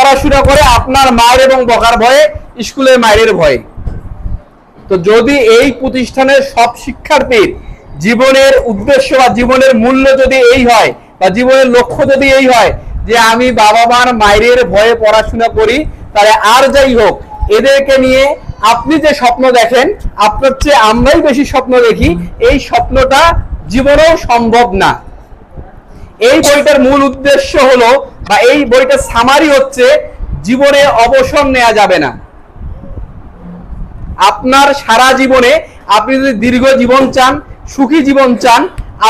পড়াশোনা করে আপনার মায়ের এবং বকার ভয়ে, স্কুলের মায়ের ভয়ে। তো যদি এই প্রতিষ্ঠানের সব শিক্ষার্থীর জীবনের উদ্দেশ্য বা জীবনের মূল্য যদি এই হয় বা জীবনের লক্ষ্য যদি এই হয় যে আমি বাবা মার মায়ের ভয়ে পড়াশোনা করি, তাহলে আর যাই হোক এদেরকে নিয়ে আপনি যে স্বপ্ন দেখেন, আপনার চেয়ে আমরাই বেশি স্বপ্ন দেখি, এই স্বপ্নটা জীবনেও সম্ভব না। এই বইটার মূল উদ্দেশ্য হলো বা এই বইটার সামারি হচ্ছে জীবনে অবসর নেওয়া যাবে না। আপনার সারা জীবনে আপনি যদি দীর্ঘ জীবন চান, সুখী জীবন চান,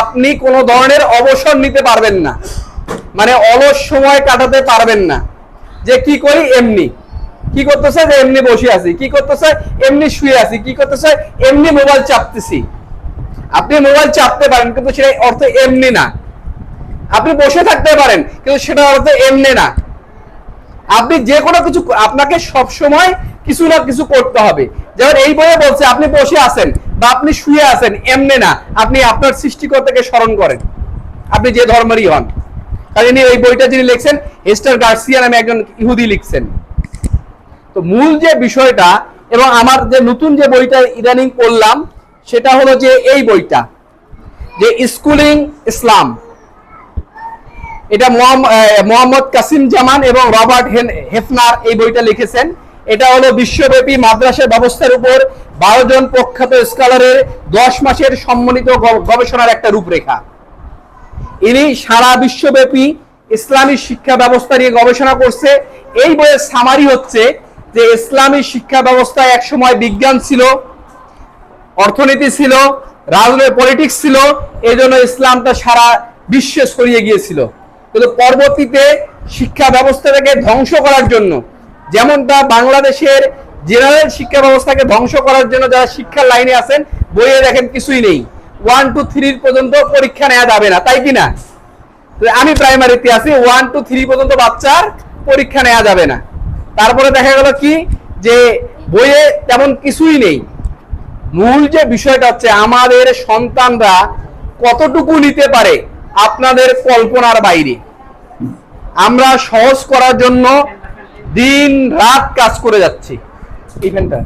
আপনি কোনো ধরনের অবসর নিতে পারবেন না, মানে অলস সময় কাটাতে পারবেন না। যে কি করি এমনি, কি করতেছে যে এমনি বসে আছি, কি করতেছে এমনি শুয়ে আছি, কি করতেছে এমনি মোবাইল চাপতেছি। আপনি মোবাইল চাপতে পারেন কিন্তু সেটা অর্থ এমনি না। আপনি বসে থাকতে পারেন কিন্তু সেটা অর্থ এমনি না। আপনি যে কোনো কিছু, আপনাকে সব সময় কিছু না কিছু করতে হবে। যেমন এই বইয়ে বলছে আপনি বসে আছেন বা আপনি শুয়ে আছেন এমনি না, আপনি আপনার সৃষ্টিকর্তাকে স্মরণ করেন, আপনি যে ধর্মেরই হন। কারণ এই বইটা যিনি লিখছেন হেস্টার গার্সিয়া নামে একজন ইহুদি লিখছেন। তো মূল যে বিষয়টা, এবং আমার যে নতুন যে বইটা ইদানিং পড়লাম সেটা হলো যে এই বইটা যে স্কুলিং ইসলাম, এটা মোহাম্মদ কাসিম জামান এবং রবার্ট হেফনার এই বইটা লিখেছেন। এটা হলো বিশ্বব্যাপী মাদ্রাসা ব্যবস্থার উপর 12 জন প্রখ্যাত স্কলারের 10 মাসের সম্মিলিত গবেষণার একটা রূপরেখা। ইনি সারা বিশ্বব্যাপী ইসলামী শিক্ষা ব্যবস্থা নিয়ে গবেষণা করছে। এই বইয়ের সামারি হচ্ছে যে ইসলামী শিক্ষা ব্যবস্থা একসময় বিজ্ঞান ছিল, অর্থনীতি ছিল, রাজনৈতিক পলিটিক্স ছিল, এই জন্য ইসলামটা সারা বিশ্বে ছড়িয়ে গিয়েছিল। কিন্তু পরবর্তীতে শিক্ষা ব্যবস্থাটাকে ধ্বংস করার জন্য, যেমনটা বাংলাদেশের জেনারেল শিক্ষা ব্যবস্থাকে ধ্বংস করার জন্য যারা শিক্ষার লাইনে আছেন, বইয়ে দেখেন কিছুই নেই, 1 to 3 পর্যন্ত পরীক্ষা নেওয়া যাবে না, তাই কিনা? আমি প্রাইমারিতে আছি, 1 to 3 পর্যন্ত বাচ্চার পরীক্ষা নেওয়া যাবে না। তারপরে দেখা গেল কি যে বইয়ে তেমন কিছুই নেই। মূল যে বিষয়টা হচ্ছে আমাদের সন্তানরা কতটুকু নিতে পারে আপনাদের কল্পনার বাইরে। আমরা সহজ করার জন্য দিন রাত কাজ করে যাচ্ছি। এইখানটা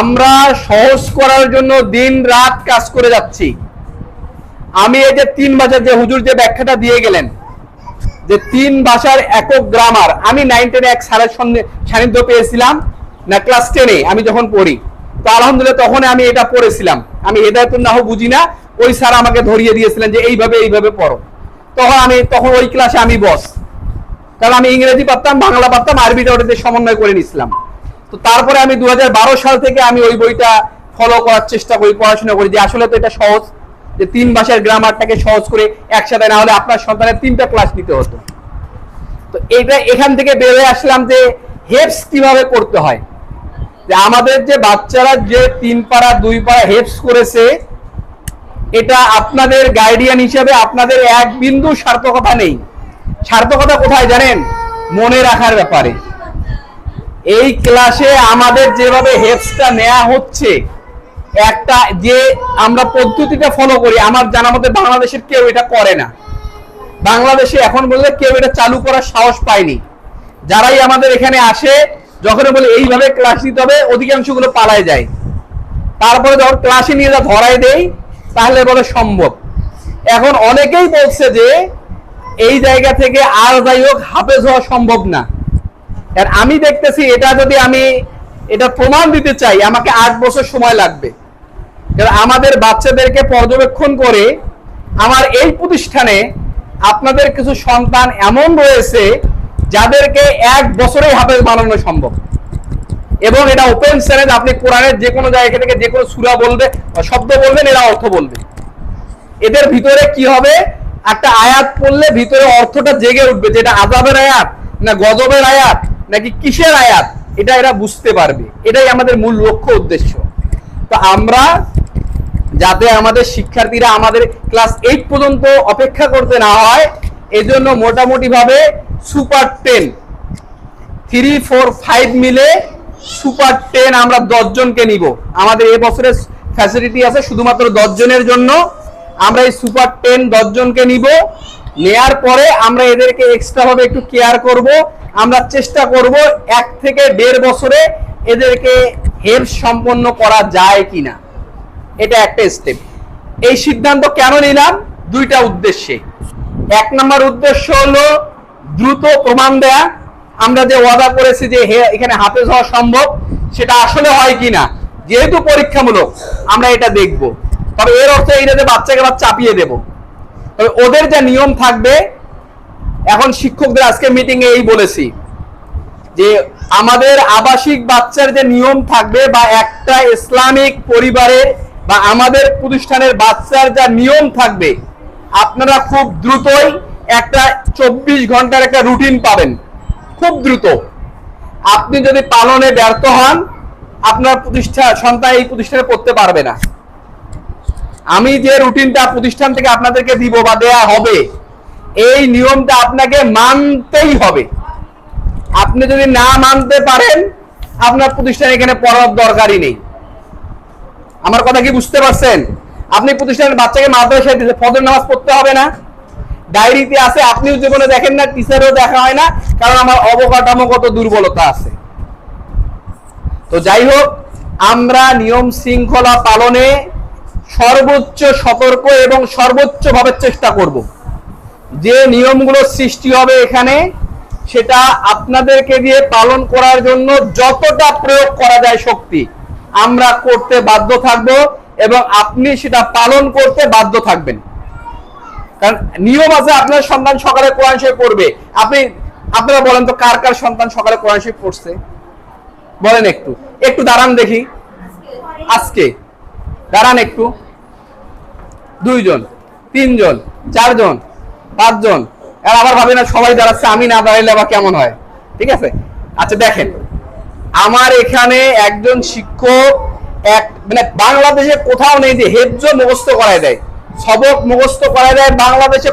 আমরা সহজ করার জন্য দিন রাত কাজ করে যাচ্ছি। আমি এই যে 3 ভাষার যে হুজুর যে ব্যাখ্যাটা দিয়ে গেলেন যে 3 ভাষার একক গ্রামার, আমি 9 10 এক স্যারের সান্নিধ্য পেয়েছিলাম না, ক্লাস 10-এ আমি যখন পড়ি। তো আলহামদুলিল্লাহ তখন আমি এটা পড়েছিলাম। আমি হেদায়েতুন নাহু বুঝি না, ওই স্যার আমাকে ধরিয়ে দিয়েছিলেন যে এইভাবে এইভাবে পড়ো। তখন ওই ক্লাসে আমি বস, কারণ আমি ইংরেজি পারতাম, বাংলা পারতাম, আরবিটা ওটাতে সমন্বয় করে নিছিলাম। তো তারপরে আমি 2012 সাল থেকে আমি ওই বইটা ফলো করার চেষ্টা করি, পড়াশোনা করি যে আসলে তো এটা সহজ, যে 3 ভাষার গ্রামারটাকে সহজ করে একসাথে, না হলে আপনার সন্তানের 3টা ক্লাস নিতে হতো। তো এটা এখান থেকে বের হয়ে আসলাম যে হেপস কিভাবে করতে হয়। যে আমাদের যে বাচ্চারা যে 3 পারা 2 পারা হেপস করেছে, এটা আপনাদের গাইডিয়ান হিসেবে আপনাদের এক বিন্দু সার্থকতা নেই। সার্থকতা কোথায় জানেন? মনে রাখার ব্যাপারে। এই ক্লাসে আমাদের যেভাবে হেপসটা নেওয়া হচ্ছে, একটা যে আমরা পদ্ধতিটা ফলো করি, আমার জানা মতে বাংলাদেশের কেউ এটা করে না। বাংলাদেশে এখন বললে কেউ এটা চালু করার সাহস পায়নি। যারাই আমাদের এখানে আসে, যখন বলে এইভাবে ক্লাস নিতে হবে, অধিকাংশগুলো পালায় যায়। তারপরে যখন ক্লাসে নিয়ে যা ধরায় দেই, তাহলে বলে সম্ভব। এখন অনেকেই বলছে যে এই জায়গা থেকে আর যাই হোক হাফেজ হওয়া সম্ভব না। আর আমি দেখতেছি এটা যদি আমি এটা প্রমাণ দিতে চাই, আমাকে 8 বছর সময় লাগবে। আমাদের বাচ্চাদেরকে পর্যবেক্ষণ করে আমার এই প্রতিষ্ঠানে আপনাদের কিছু সন্তান এমন রয়েছে যাদেরকে 1 বছরেই হাফেজ বানানো সম্ভব। এবং এটা ওপেন চ্যালেঞ্জ, আপনি কোরআনের যে কোনো জায়গা থেকে যে কোনো সূরা বলবে, শব্দ বলবেন, এরা অর্থ বলবে। এদের ভিতরে কি হবে, একটা আয়াত পড়লে ভিতরে অর্থটা জেগে উঠবে, যেটা আযাবের আয়াত না গজবের আয়াত নাকি কিসের আয়াত, এটা এরা বুঝতে পারবে। এটাই আমাদের মূল লক্ষ্য উদ্দেশ্য। তো আমরা যাতে আমাদের শিক্ষার্থীরা আমাদের ক্লাস 8 পর্যন্ত অপেক্ষা করতে না হয়, এজন্য মোটামুটি ভাবে সুপার 10 3 4 5 মিলে সুপার 10 আমরা 10 জনকে নিব। আমাদের এই বছরের ফ্যাসিলিটি আছে শুধুমাত্র 10 জনের জন্য। আমরা এই সুপার 10 10 জনকে নিব। নেয়ার পরে আমরা এদেরকে এক্সট্রা ভাবে একটু কেয়ার করব। আমরা চেষ্টা করব 1 থেকে 1.5 বছরে এদেরকে হেলথ সম্পন্ন করা যায় কিনা, এটা একটা স্টেপ। এই সিদ্ধান্ত কেন নিলাম? 2টা উদ্দেশ্যে। 1 নম্বর উদ্দেশ্য হলো দ্রুত প্রমাণ দেয়া, আমরা যে ওয়াদা করেছি যে এখানে হাফেজ হওয়া সম্ভব, সেটা আসলে হয় কিনা, যেহেতু পরীক্ষামূলক আমরা এটা দেখব। তবে এর অর্থ এই যে বাচ্চাকে চাপিয়ে দেব। তবে ওদের যে নিয়ম থাকবে, এখন শিক্ষকদের আজকে মিটিং এ এই বলেছি যে আমাদের আবাসিক বাচ্চার যে নিয়ম থাকবে বা একটা ইসলামিক পরিবারের বা আমাদের প্রতিষ্ঠানের বাচ্চার যা নিয়ম থাকবে, আপনারা খুব দ্রুতই একটা 24 ঘন্টার একটা রুটিন পাবেন, খুব দ্রুত। আপনি যদি পালনে ব্যর্থ হন, আপনার সন্তান এই প্রতিষ্ঠানে পড়তে পারবে না। আমি যে রুটিনটা প্রতিষ্ঠান থেকে আপনাদেরকে দিব বা দেয়া হবে, এই নিয়মটা আপনাকে মানতেই হবে। আপনি যদি না মানতে পারেন, আপনার প্রতিষ্ঠান এখানে পড়ার দরকারই নেই। আমার কথা কি বুঝতে পারছেন? আপনি প্রতিষ্ঠানের বাচ্চাকে মাদ্রাসায় দিতে ফজর নামাজ পড়তে হবে না, ডায়েরিতে আছে, আপনিও জীবনে দেখেন না, টিচারও দেখা হয় না, কারণ আমার অবকাঠামোগত দুর্বলতা আছে। তো যাই হোক, আমরা নিয়ম শৃঙ্খলা পালনে সর্বোচ্চ সতর্ক এবং সর্বোচ্চ ভাবে চেষ্টা করব। যে নিয়মগুলো সৃষ্টি হবে এখানে, সেটা আপনাদেরকে দিয়ে পালন করার জন্য যতটা প্রয়োগ করা যায় শক্তি আমরা করতে বাধ্য থাকব, এবং আপনি সেটা পালন করতে বাধ্য থাকবেন। কারণ নিয়ম আছে, আপনার সন্তান সকালে কোরআন শরীফ পড়বে। আপনারা বলেন তো, কার কার সন্তান সকালে কোরআন শরীফ পড়ছে? বলেন একটু, একটু দাঁড়ান দেখি। আজকে দাঁড়ান একটু। 2 জন, 3 জন, 4 জন, 5 জন। আর আবার ভাবে না সবাই দাঁড়াচ্ছে, আমি না দাঁড়াইলে আবার কেমন হয়? ঠিক আছে, আচ্ছা দেখেন, আমার এখানে একজন শিক্ষক মানে বাংলাদেশে কোথাও নেই যে হেফজ মুখস্থ করায় দেয়, সবক মুখস্থ করায় দেয়। বাংলাদেশে